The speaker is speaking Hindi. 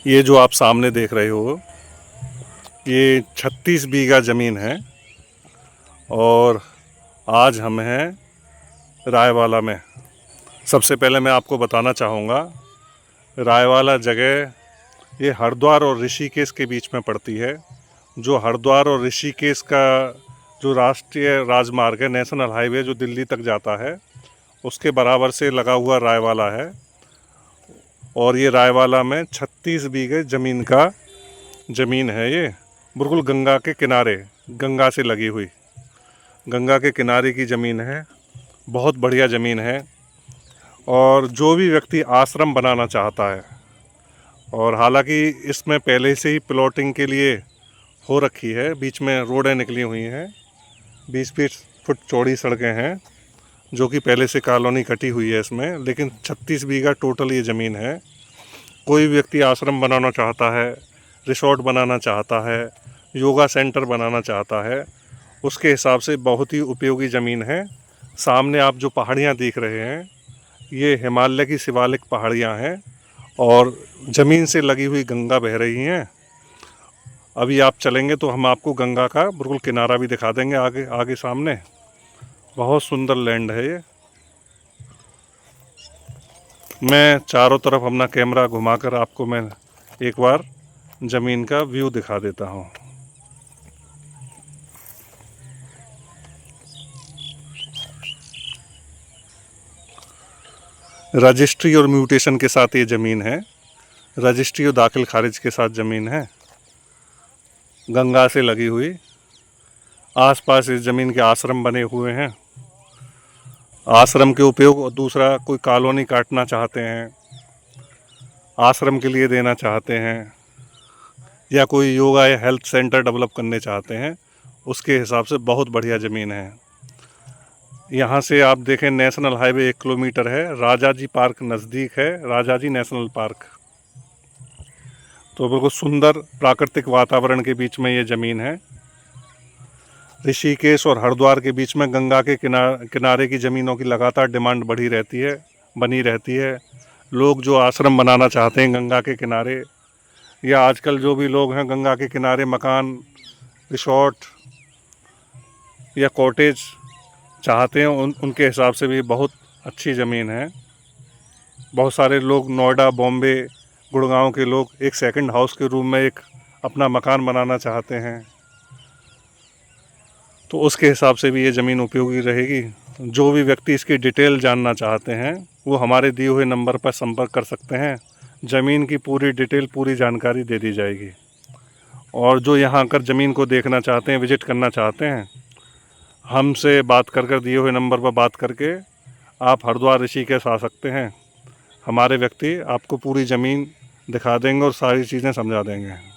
ये जो आप सामने देख रहे हो, ये 36 बीघा ज़मीन है और आज हम हैं रायवाला में। सबसे पहले मैं आपको बताना चाहूँगा, रायवाला जगह ये हरिद्वार और ऋषिकेश के बीच में पड़ती है। जो हरिद्वार और ऋषिकेश का जो राष्ट्रीय राजमार्ग है, नेशनल हाईवे जो दिल्ली तक जाता है, उसके बराबर से लगा हुआ रायवाला है। और ये रायवाला में 36 बीघे ज़मीन है। ये बिल्कुल गंगा के किनारे, गंगा से लगी हुई गंगा के किनारे की ज़मीन है। बहुत बढ़िया ज़मीन है। और जो भी व्यक्ति आश्रम बनाना चाहता है, और हालांकि इसमें पहले से ही प्लॉटिंग के लिए हो रखी है, बीच में रोडें निकली हुई हैं, 20-20 फुट चौड़ी सड़कें हैं, जो कि पहले से कॉलोनी कटी हुई है इसमें। लेकिन 36 बीघा टोटल ये ज़मीन है। कोई व्यक्ति आश्रम बनाना चाहता है, रिसोर्ट बनाना चाहता है, योगा सेंटर बनाना चाहता है, उसके हिसाब से बहुत ही उपयोगी ज़मीन है। सामने आप जो पहाड़ियाँ देख रहे हैं, ये हिमालय की शिवालिक पहाड़ियाँ हैं और ज़मीन से लगी हुई गंगा बह रही हैं। अभी आप चलेंगे तो हम आपको गंगा का बिल्कुल किनारा भी दिखा देंगे आगे आगे सामने। बहुत सुंदर लैंड है ये। मैं चारों तरफ अपना कैमरा घुमाकर आपको मैं एक बार ज़मीन का व्यू दिखा देता हूँ। रजिस्ट्री और म्यूटेशन के साथ ये ज़मीन है। रजिस्ट्री और दाखिल खारिज के साथ ज़मीन है, गंगा से लगी हुई। आसपास इस ज़मीन के आश्रम बने हुए हैं। आश्रम के उपयोग, और दूसरा कोई कॉलोनी काटना चाहते हैं, आश्रम के लिए देना चाहते हैं, या कोई योगा या हेल्थ सेंटर डेवलप करने चाहते हैं, उसके हिसाब से बहुत बढ़िया ज़मीन है। यहाँ से आप देखें, नेशनल हाईवे 1 किलोमीटर है। राजाजी पार्क नज़दीक है, राजाजी नेशनल पार्क। तो बिल्कुल सुंदर प्राकृतिक वातावरण के बीच में ये ज़मीन है। ऋषिकेश और हरिद्वार के बीच में गंगा के किनारे की ज़मीनों की लगातार डिमांड बनी रहती है। लोग जो आश्रम बनाना चाहते हैं गंगा के किनारे, या आजकल जो भी लोग हैं गंगा के किनारे मकान, रिसोर्ट या कॉटेज चाहते हैं, उनके हिसाब से भी बहुत अच्छी ज़मीन है। बहुत सारे लोग नोएडा, बॉम्बे, गुड़गांव के लोग एक सेकंड हाउस के रूम में एक अपना मकान बनाना चाहते हैं, तो उसके हिसाब से भी ये ज़मीन उपयोगी रहेगी। जो भी व्यक्ति इसकी डिटेल जानना चाहते हैं, वो हमारे दिए हुए नंबर पर संपर्क कर सकते हैं। ज़मीन की पूरी डिटेल, पूरी जानकारी दे दी जाएगी। और जो यहाँ आकर ज़मीन को देखना चाहते हैं, विज़िट करना चाहते हैं, हमसे बात कर दिए हुए नंबर पर बात करके आप हरिद्वार ऋषिकेश आ सकते हैं। हमारे व्यक्ति आपको पूरी ज़मीन दिखा देंगे और सारी चीज़ें समझा देंगे।